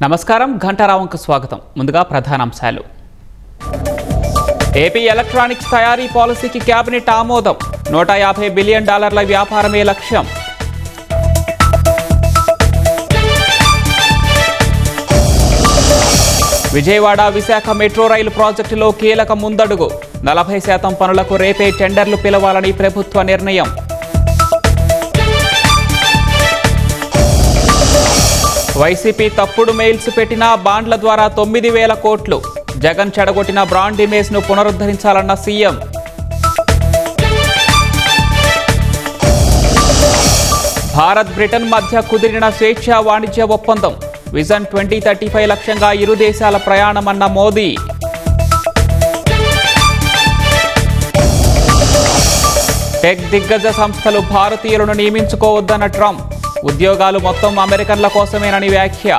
నమస్కారం ఘంటారావంకు స్వాగతం. ముందుగా ప్రధానాంశాలు. ఏపీ ఎలక్ట్రానిక్స్ తయారీ పాలసీకి కేబినెట్ ఆమోదం. $150 బిలియన్ వ్యాపారమే లక్ష్యం. విజయవాడ విశాఖ మెట్రో రైలు ప్రాజెక్టులో కీలక ముందడుగు. 40% పనులకు రేపే టెండర్లు పిలవాలని ప్రభుత్వ నిర్ణయం. వైసీపీ తప్పుడు మెయిల్స్ పెట్టిన బాండ్ల ద్వారా 9,000 కోట్లు. జగన్ చెడగొట్టిన బ్రాండ్ ఇమేజ్ను పునరుద్ధరించాలన్న సీఎం. భారత్ బ్రిటన్ మధ్య కుదిరిన స్వేచ్ఛా వాణిజ్య ఒప్పందం. విజన్ 2035 లక్ష్యంగా ఇరు దేశాల ప్రయాణమన్న మోదీ. టెక్ దిగ్గజ సంస్థలు భారతీయులను నియమించుకోవద్దన్న ట్రంప్. ఉద్యోగాలు మొత్తం అమెరికన్ల కోసమేనని వ్యాఖ్య.